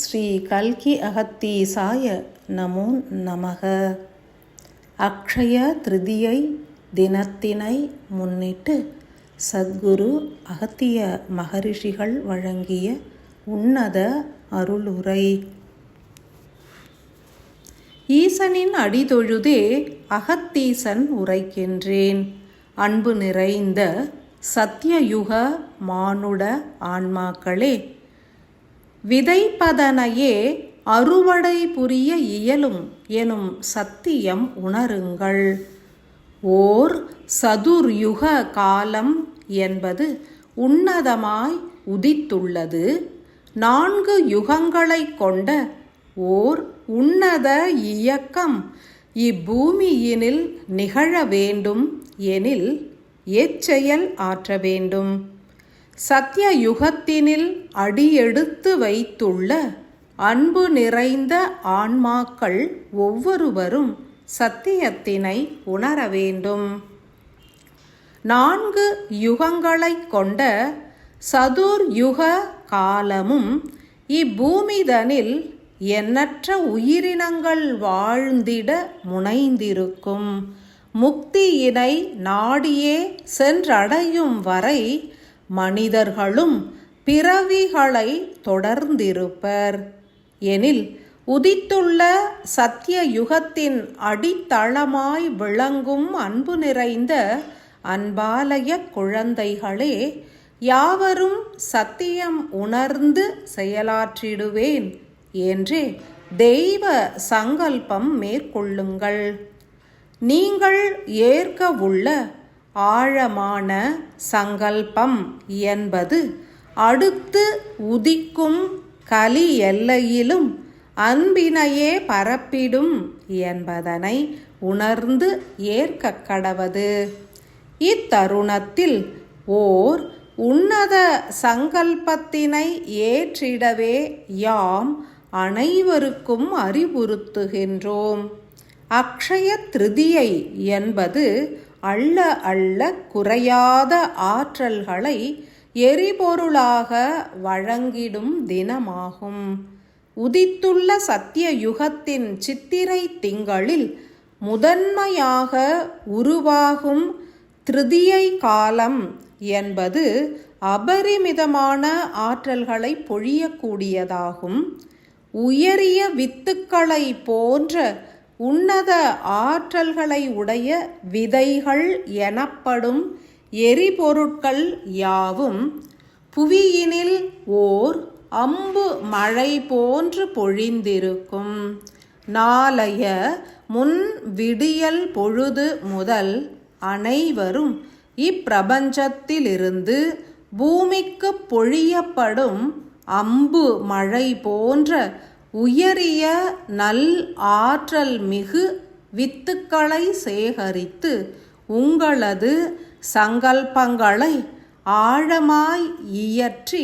ஸ்ரீ கல்கி அகத்தீசாய நமோ நமக. அக்ஷய திருதியை தினத்தினை முன்னிட்டு சத்குரு அகத்திய மகரிஷிகள் வழங்கிய உன்னத அருளுரை. ஈசனின் அடிதொழுதே அகத்தீசன் உரைக்கின்றேன். அன்பு நிறைந்த சத்தியயுக மானுட ஆன்மாக்களே, விதைப்பதனையே அறுவடை புரிய இயலும் எனும் சத்தியம் உணருங்கள். ஓர் சதுர்யுக காலம் என்பது உன்னதமாய் உதித்துள்ளது. 4 யுகங்களை கொண்ட ஓர் உன்னத இயக்கம் இப்பூமியினில் நிகழ வேண்டும் எனில் எச்செயல் ஆற்ற வேண்டும். சத்திய யுகத்தினில் அடியெடுத்து வைத்துள்ள அன்பு நிறைந்த ஆன்மாக்கள் ஒவ்வொருவரும் சத்தியத்தினை உணர வேண்டும். 4 யுகங்களை கொண்ட சதுர்யுக காலமும் இப்பூமிதனில் எண்ணற்ற உயிரினங்கள் வாழ்ந்திட முனைந்திருக்கும். முக்தியினை நாடியே சென்றடையும் வரை மனிதர்களும் பிறவிகளை தொடர்ந்திருப்பர் எனில், உதித்துள்ள சத்திய யுகத்தின் அடித்தளமாய் விளங்கும் அன்பு நிறைந்த அன்பாலய குழந்தைகளே, யாவரும் சத்தியம் உணர்ந்து செயலாற்றிடுவேன் என்றே தெய்வ சங்கல்பம் மேற்கொள்ளுங்கள். நீங்கள் ஏற்கவுள்ள ஆழமான சங்கல்பம் என்பது அடுத்து உதிக்கும் கலி எல்லையிலும் அன்பினையே பரப்பிடும் என்பதனை உணர்ந்து ஏற்க கடவது. இத்தருணத்தில் ஓர் உன்னத சங்கல்பத்தினை ஏற்றிடவே யாம் அனைவருக்கும் அறிவுறுத்துகின்றோம். அக்ஷய திருதியை என்பது அள்ள அள்ள குறையாத ஆற்றல்களை எரிபொருளாக வழங்கிடும் தினமாகும். உதித்துள்ள சத்திய யுகத்தின் சித்திரை திங்களில் முதன்மையாக உருவாகும் திருதியை காலம் என்பது அபரிமிதமான ஆற்றல்களை பொழியக்கூடியதாகும். உயரிய வித்துக்களை போன்ற உன்னத ஆற்றல்களை உடைய விதைகள் எனப்படும் எரிபொருட்கள் யாவும் புவியினில் ஓர் அம்பு மழை போன்று பொழிந்திருக்கும். நாளைய முன் விடியல் பொழுது முதல் அனைவரும் இப்பிரபஞ்சத்திலிருந்து பூமிக்கு பொழியப்படும் அம்பு மழை போன்ற உயரிய நல் ஆற்றல் மிகு வித்துக்களை சேகரித்து உங்களது சங்கல்பங்களை ஆழமாய் இயற்றி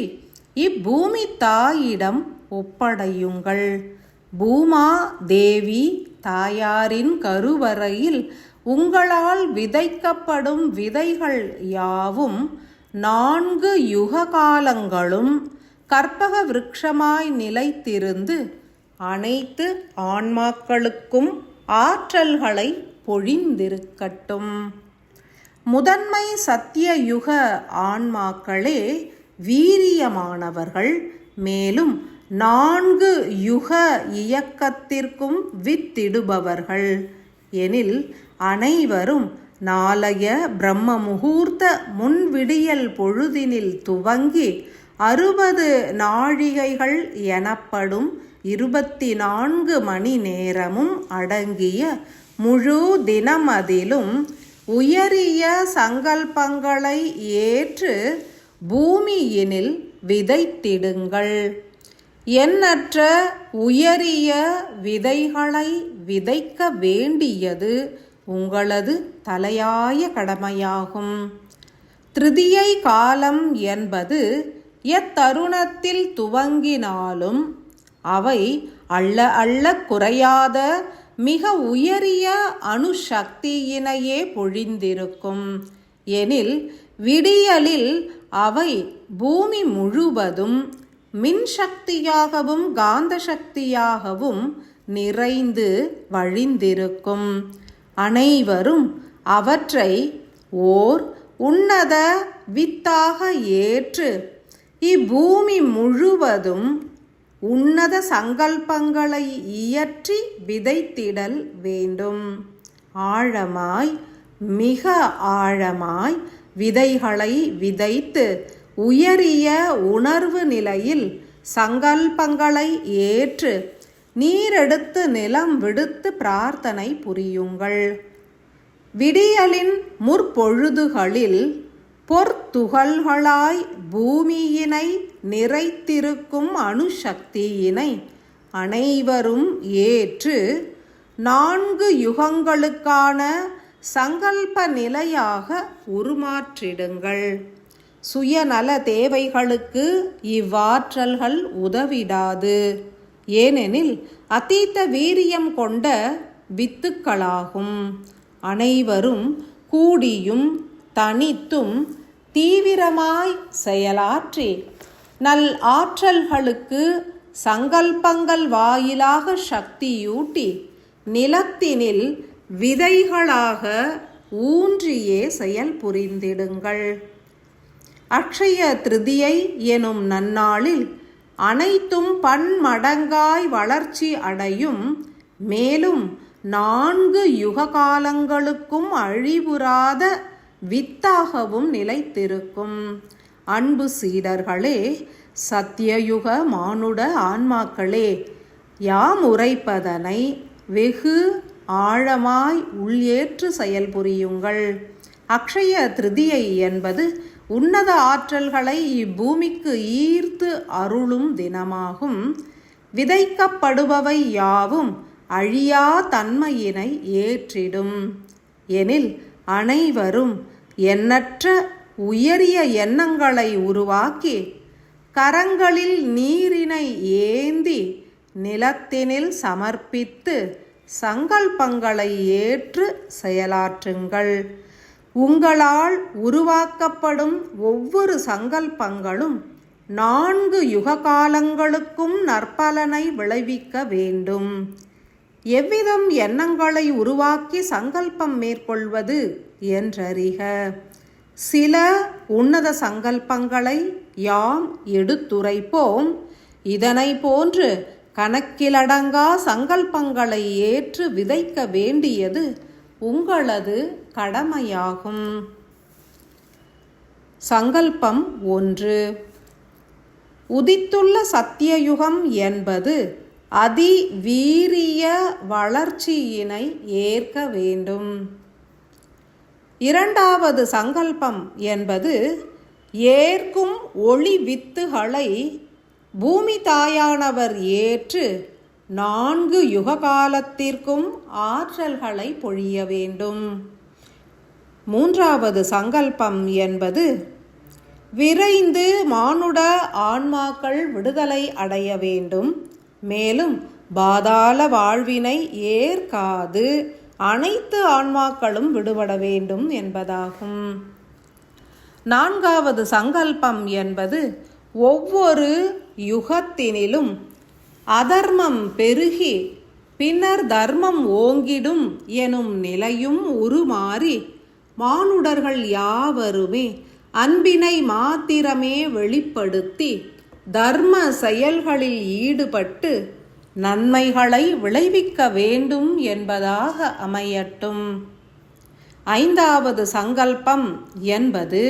இப்பூமி தாயிடம் ஒப்படையுங்கள். பூமா தேவி தாயாரின் கருவறையில் உங்களால் விதைக்கப்படும் விதைகள் யாவும் 4 யுக காலங்களும் கற்பக விருட்சமாய் நிலைத்திருந்து அனைத்து ஆன்மாக்களுக்கும் ஆற்றல்களை பொழிந்திருக்கட்டும். முதன்மை சத்திய யுக ஆன்மாக்களே வீரியமானவர்கள். மேலும் 4 யுக இயக்கத்திற்கும் வித்திடுபவர்கள் எனில், அனைவரும் நாளைய பிரம்ம முகூர்த்த முன்விடியல் பொழுதினில் துவங்கி 60 நாழிகைகள் எனப்படும் 24 மணி நேரமும் அடங்கிய முழு தினமதிலும் உயரிய சங்கல்பங்களை ஏற்று பூமியினில் விதைத்திடுங்கள். எண்ணற்ற உயரிய விதைகளை விதைக்க வேண்டியது உங்களது தலையாய கடமையாகும். திருதியை காலம் என்பது எத்தருணத்தில் துவங்கினாலும் அவை அள்ள அள்ள குறையாத மிக உயரிய அணுசக்தியினையே பொழிந்திருக்கும் எனில், விடியலில் அவை பூமி முழுவதும் மின்சக்தியாகவும் காந்த சக்தியாகவும் நிறைந்து வழிந்திருக்கும். அனைவரும் அவற்றை ஓர் உன்னத வித்தாக ஏற்று இப்பூமி முழுவதும் உன்னத சங்கல்பங்களை இயற்றி விதைத்திடல் வேண்டும். ஆழமாய், மிக ஆழமாய் விதைகளை விதைத்து உயரிய உணர்வு நிலையில் சங்கல்பங்களை ஏற்று நீரெடுத்து நிலம் விடுத்து பிரார்த்தனை புரியுங்கள். விடியலின் முற்பொழுதுகளில் பொற்துகள்களாய் பூமியினை நிறைத்திருக்கும் அணுசக்தியினை அனைவரும் ஏற்று 4 யுகங்களுக்கான சங்கல்ப நிலையாக உருமாற்றிடுங்கள். சுயநல தேவைகளுக்கு இவ்வாற்றல்கள் உதவிடாது. ஏனெனில் அதீத வீரியம் கொண்ட வித்துக்களாகும். அனைவரும் கூடியும் தனித்தும் தீவிரமாய் செயலாற்றி நல் ஆற்றல்களுக்கு சங்கல்பங்கள் வாயிலாக சக்தியூட்டி நிலத்தினில் விதைகளாக ஊன்றியே செயல் புரிந்திடுங்கள். அக்ஷய திருதியை எனும் நன்னாளில் அனைத்தும் பன்மடங்காய் வளர்ச்சி அடையும். மேலும் 4 யுக காலங்களுக்கும் அழிவுறாத வித்தாகவும் நிலைத்திருக்கும். அன்பு சீடர்களே, சத்தியயுக மானுட ஆன்மாக்களே, யாம் உரைப்பதனை வெகு ஆழமாய் உள்ளேற்று செயல்புரியுங்கள். அக்ஷய திருதியை என்பது உன்னத ஆற்றல்களை இப்பூமிக்கு ஈர்த்து அருளும் தினமாகும். விதைக்கப்படுபவை யாவும் அழியா தன்மையினை ஏற்றிடும். எனில் அனைவரும் எண்ணற்ற உயரிய எண்ணங்களை உருவாக்கி கரங்களில் நீரினை ஏந்தி நிலத்தினில் சமர்ப்பித்து சங்கல்பங்களை ஏற்று செயலாற்றுங்கள். உங்களால் உருவாக்கப்படும் ஒவ்வொரு சங்கல்பங்களும் 4 யுக காலங்களுக்கும் நற்பலனை விளைவிக்க வேண்டும். எவ்விதம் எண்ணங்களை உருவாக்கி சங்கல்பம் மேற்கொள்வது என்றறிக. சில உன்னத சங்கல்பங்களை யாம் எடுத்துரைப்போம். இதனை போன்று கணக்கிலடங்கா சங்கல்பங்களை ஏற்று விதைக்க வேண்டியது உங்களது கடமையாகும். சங்கல்பம் 1. உதித்துள்ள சத்தியயுகம் என்பது அதிவீரிய வளர்ச்சியினை ஏற்க வேண்டும். 2வது சங்கல்பம் என்பது ஏற்கும் ஒளி வித்துகளை பூமி தாயானவர் ஏற்று 4 யுக காலத்திற்கும் ஆற்றல்களை பொழிய வேண்டும். 3வது சங்கல்பம் என்பது விரைந்து மானுட ஆன்மாக்கள் விடுதலை அடைய வேண்டும். மேலும் பாதாள வாழ்வினை ஏற்காது அனைத்து ஆன்மாக்களும் விடுபட வேண்டும் என்பதாகும். 4வது சங்கல்பம் என்பது ஒவ்வொரு யுகத்தினிலும் அதர்மம் பெருகி பின்னர் தர்மம் ஓங்கிடும் எனும் நிலையும் உருமாறி மானுடர்கள் யாவருமே அன்பினை மாத்திரமே வெளிப்படுத்தி தர்ம செயல்களில் ஈடுபட்டு நன்மைகளை விளைவிக்க வேண்டும் என்பதாக அமையட்டும். 5வது சங்கல்பம் என்பது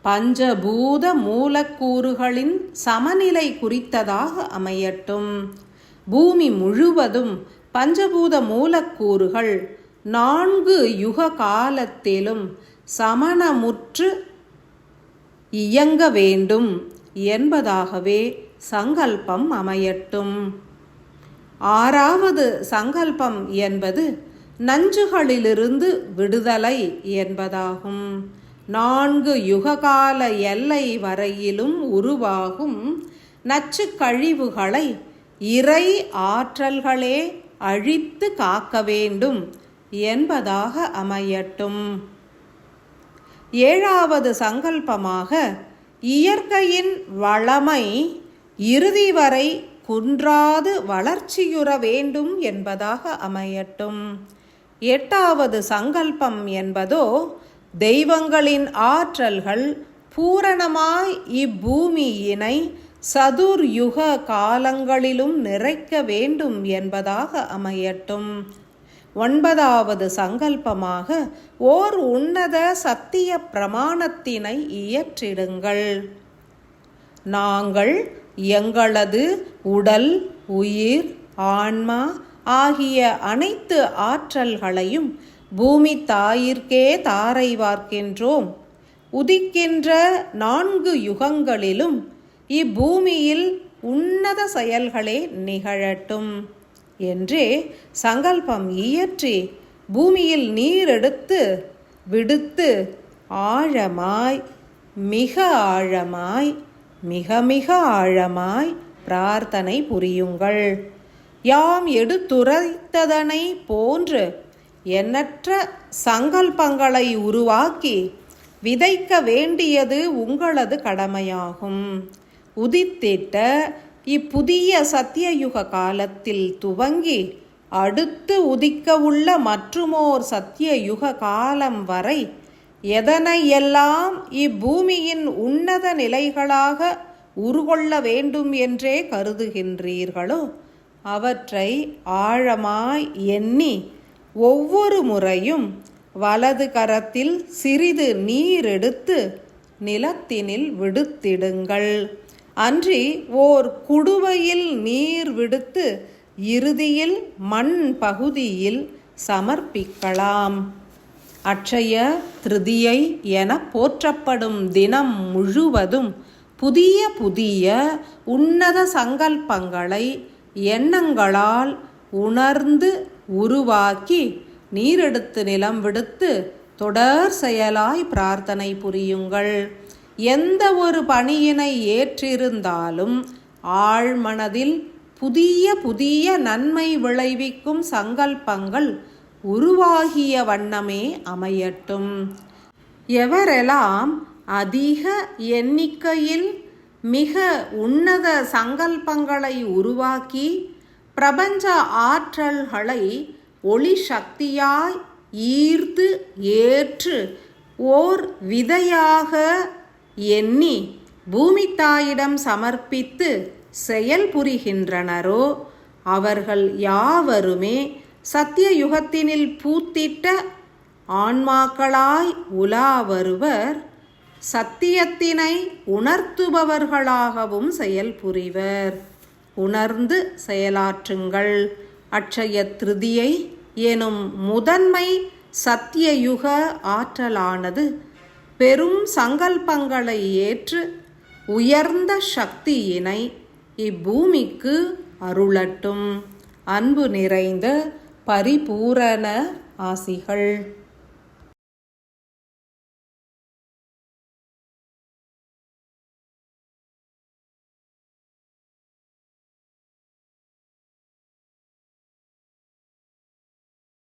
பஞ்சபூத மூலக்கூறுகளின் சமநிலை குறித்ததாக அமையட்டும். பூமி முழுவதும் பஞ்சபூத மூலக்கூறுகள் 4 யுக காலத்திலும் சமணமுற்று இயங்க வேண்டும் என்பதாகவே சங்கல்பம் அமையட்டும். 6வது சங்கல்பம் என்பது நஞ்சுகளிலிருந்து விடுதலை என்பதாகும். 4 யுககால எல்லை வரையிலும் உருவாகும் நச்சு கழிவுகளை இறை ஆற்றல்களே அழித்து காக்க வேண்டும் என்பதாக அமையட்டும். 7வது சங்கல்பமாக இயற்கையின் வளமை இறுதி வரை குன்றாது வளர்ச்சியுற வேண்டும் என்பதாக அமையட்டும். 8வது சங்கல்பம் என்பதோ தெய்வங்களின் ஆற்றல்கள் பூரணமாய் இப்பூமியினை சதுர்யுக காலங்களிலும் நிறைக்க வேண்டும் என்பதாக அமையட்டும். 9வது சங்கல்பமாக ஓர் உன்னத சத்திய பிரமாணத்தினை இயற்றிடுங்கள். நாங்கள் எங்களது உடல், உயிர், ஆன்மா ஆகிய அனைத்து ஆற்றல்களையும் பூமி தாயிற்கே தாரை வார்க்கின்றோம். உதிக்கின்ற 4 யுகங்களிலும் இப்பூமியில் உன்னத செயல்களே நிகழட்டும் என்றே சங்கல்பம் இயற்றி பூமியில் நீர் எடுத்து விடுத்து ஆழமாய், மிக ஆழமாய், மிக மிக ஆழமாய் பிரார்த்தனை புரியுங்கள். யாம் எடுத்துரைத்ததனை போன்று எண்ணற்ற சங்கல்பங்களை உருவாக்கி விதைக்க வேண்டியது உங்களது கடமையாகும். உதித்திட்ட இப்புதிய சத்தியயுக காலத்தில் துவங்கி அடுத்து உதிக்க உள்ள மற்றுமோர் சத்தியயுக காலம் வரை எதனையெல்லாம் இப்பூமியின் உன்னத நிலைகளாக உருகொள்ள வேண்டும் என்றே கருதுகின்றீர்களோ அவற்றை ஆழமாய் எண்ணி ஒவ்வொரு முறையும் வலது கரத்தில் சிறிது நீர் எடுத்து நிலத்தினில் விடுத்திடுங்கள். அன்றி ஓர் குடுவையில் நீர் விடுத்து இறுதியில் மண் பகுதியில் சமர்ப்பிக்கலாம். அட்சய திருதியை என போற்றப்படும் தினம் முழுவதும் புதிய புதிய உன்னத சங்கல்பங்களை எண்ணங்களால் உணர்ந்து உருவாக்கி நீரெடுத்து நிலம் விடுத்து தொடர் செயலாய் பிரார்த்தனை புரியுங்கள். எந்த ஒரு பணியினை ஏற்றிருந்தாலும் ஆழ்மனதில் புதிய புதிய நன்மை விளைவிக்கும் சங்கல்பங்கள் உருவாகிய வண்ணமே அமையட்டும். எவரெல்லாம் அதிக எண்ணிக்கையில் மிக உன்னத சங்கல்பங்களை உருவாக்கி பிரபஞ்ச ஆற்றல்களை ஒளி சக்தியாய் ஈர்த்து ஏற்று ஓர் விதையாக எண்ணி பூமி தாயிடம் சமர்ப்பித்து செயல் புரிகின்றனரோ அவர்கள் யாவருமே சத்தியயுகத்தினில் பூத்திட்ட ஆன்மாக்களாய் உலா வருவர். சத்தியத்தினை உணர்த்துபவர்களாகவும் செயல் புரிவர். உணர்ந்து செயலாற்றுங்கள். அட்சய திருதியை எனும் முதன்மை சத்தியயுக ஆற்றலானது பெரும் சங்கல்பங்களை ஏற்று உயர்ந்த சக்தியினை இப்பூமிக்கு அருளட்டும். அன்பு நிறைந்த பரிபூரண ஆசிகள்.